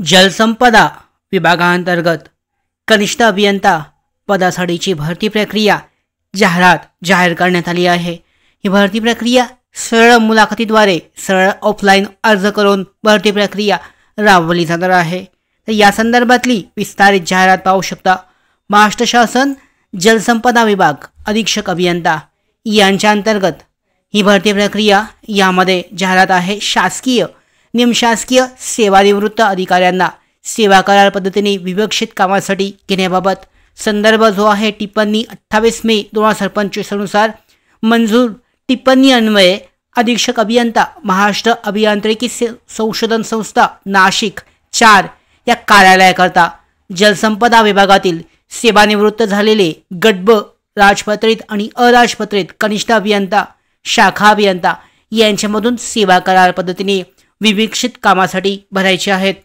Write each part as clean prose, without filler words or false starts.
जलसंपदा विभागांतर्गत कनिष्ठ अभियंता पदासाठीची भरती प्रक्रिया जाहीर करण्यात आली आहे। ही भरती प्रक्रिया सरळ मुलाखतीद्वारे सरळ ऑफलाईन अर्ज करून भरती प्रक्रिया राबवली जाणार आहे। तर या संदर्भातली विस्तारित जाहिरात पाहू शकता। महाराष्ट्र शासन जलसंपदा विभाग अधीक्षक अभियंता यांच्या अंतर्गत ही भरती प्रक्रिया यामध्ये जाहिरात आहे। शासकीय निमशासकीय सेवानिवृत्त अधिकाऱ्यांना सेवा करार पद्धतीने विवक्षित कामासाठी घेण्याबाबत संदर्भ जो आहे टिप्पणी 28 मे 2025 अनुसार मंजूर टिप्पणी अन्वये अधीक्षक अभियंता महाराष्ट्र अभियांत्रिकी संशोधन संस्था नाशिक 4 या कार्यालयाकरता जलसंपदा विभागातील सेवानिवृत्त झालेले गट ब राजपत्रित आणि अराजपत्रित कनिष्ठ अभियंता शाखा अभियंता यांच्यामधून सेवा करार पद्धतीने विवक्षित कामासाठी भरायचे आहेत।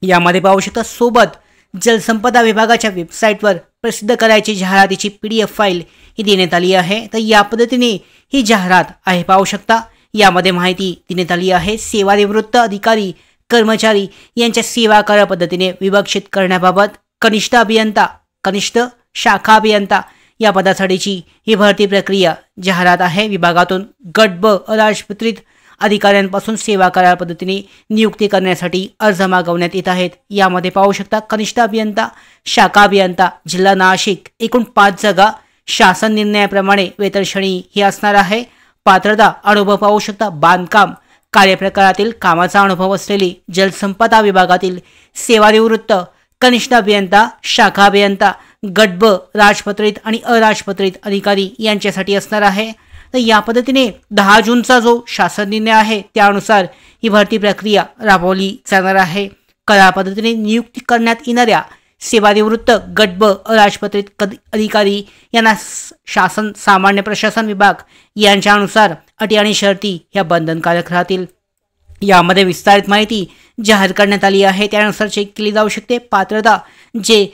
यामध्ये पाहू शकता सोबत जलसंपदा विभागाच्या वेबसाईटवर प्रसिद्ध करायची जाहिरातीची PDF फाईल ही देण्यात आली आहे। तर या पद्धतीने ही जाहिरात आहे पाहू शकता। यामध्ये माहिती देण्यात आली आहे सेवानिवृत्त अधिकारी कर्मचारी यांच्या सेवा करार पद्धतीने विवक्षित करण्याबाबत कनिष्ठ अभियंता कनिष्ठ शाखा अभियंता या पदासाठीची ही भरती प्रक्रिया जाहिरात आहे। विभागातून गट ब अराजपत्रित अधिकाऱ्यांपासून सेवा करार पद्धतीने नियुक्ती करण्यासाठी अर्ज मागवण्यात येत आहेत। यामध्ये पाहू शकता कनिष्ठ अभियंता शाखा अभियंता जिल्हा नाशिक एकूण 5 जागा शासन निर्णयाप्रमाणे वेतन श्रेणी ही असणार आहे। पात्रता अनुभव पाहू शकता बांधकाम कार्यप्रकारातील कामाचा अनुभव असलेली जलसंपदा विभागातील सेवानिवृत्त कनिष्ठ अभियंता शाखा अभियंता गट ब राजपत्रित आणि अराजपत्रित अधिकारी यांच्यासाठी असणार आहे। तर या पद्धतीने 10 जूनचा जो शासन निर्णय आहे त्यानुसार ही भरती प्रक्रिया राबवली जाणार आहे। करार पद्धतीने नियुक्ती करण्यात येणाऱ्या सेवानिवृत्त गट ब अराजपत्रित अधिकारी यांना शासन सामान्य प्रशासन विभाग यांच्यानुसार अटी आणि शर्ती ह्या बंधनकारक राहतील। यामध्ये विस्तारित माहिती जाहीर करण्यात आली आहे त्यानुसार चेक केली जाऊ शकते। पात्रता जे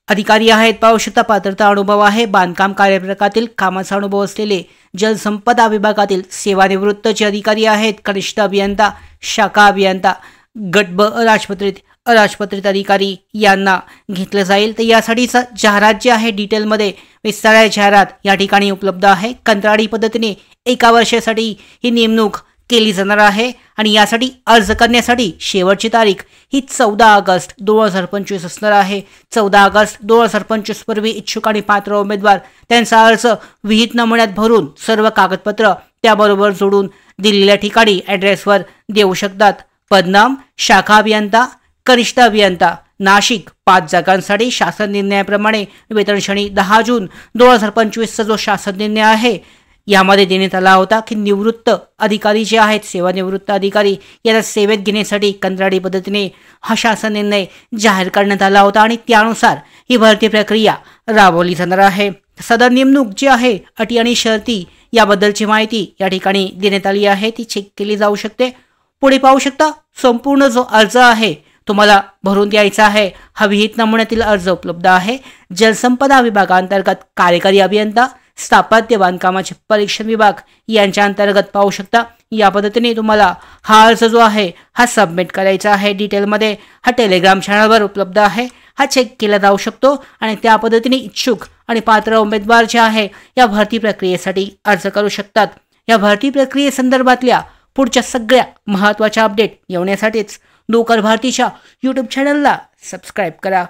अधिकारी आहेत पाहू शकता पात्रता अनुभव आहे बांधकाम कार्यप्रकारातील कामाचा अनुभव असलेले जलसंपदा विभागातील सेवानिवृत्त जे अधिकारी आहेत कनिष्ठ अभियंता शाखा अभियंता गट ब अराजपत्रित अधिकारी यांना घेतलं जाईल। तर यासाठीचा जाहिरात जी आहे डिटेलमध्ये विस्तारित जाहिरात या ठिकाणी उपलब्ध आहे। कंत्राटी पद्धतीने 1 वर्षासाठी ही नेमणूक केली जाणार आहे आणि यासाठी अर्ज करण्यासाठी शेवटची तारीख ही 14 ऑगस्ट 2025 असणार आहे। 14 ऑगस्ट 2025 पूर्वी इच्छुक आणि पात्र उमेदवार त्यांचा अर्ज विहित नमुन्यात भरून सर्व कागदपत्र त्याबरोबर जोडून दिलेल्या ठिकाणी ॲड्रेसवर देऊ शकतात। पदनाम शाखा अभियंता कनिष्ठ अभियंता नाशिक 5 जागांसाठी शासन निर्णयाप्रमाणे वेतन श्रेणी 10 जून 2025 चा जो शासन निर्णय आहे यामध्ये देण्यात आला होता की निवृत्त अधिकारी जे आहेत सेवानिवृत्त अधिकारी यांना सेवेत घेण्यासाठी कंत्राटी पद्धतीने हा शासन निर्णय जाहीर करण्यात आला होता आणि त्यानुसार ही भरती प्रक्रिया राबवली जाणार आहे। सदर नेमणूक जी आहे अटी आणि शर्ती याबद्दलची माहिती या ठिकाणी देण्यात आली आहे ती चेक केली जाऊ शकते। पुढे पाहू शकता संपूर्ण जो अर्ज आहे तुम्हाला भरून द्यायचा आहे। हा विहित नमुन्यातील अर्ज उपलब्ध आहे। जलसंपदा विभागांतर्गत कार्यकारी अभियंता स्थापत्य बांधकामाचे परीक्षण विभाग यांच्या अंतर्गत पाहू शकता। या पद्धतीने तुम्हाला हा अर्ज जो आहे हा सबमिट करायचा आहे। डिटेलमध्ये हा टेलिग्राम चॅनलवर उपलब्ध आहे हा चेक केला जाऊ शकतो आणि त्या पद्धतीने इच्छुक आणि पात्र उमेदवार जे आहे या भरती प्रक्रियेसाठी अर्ज करू शकतात। या भरती प्रक्रियेसंदर्भातल्या पुढच्या सगळ्या महत्त्वाच्या अपडेट येण्यासाठीच नोकर भारतीच्या YouTube चॅनलला सबस्क्राइब करा।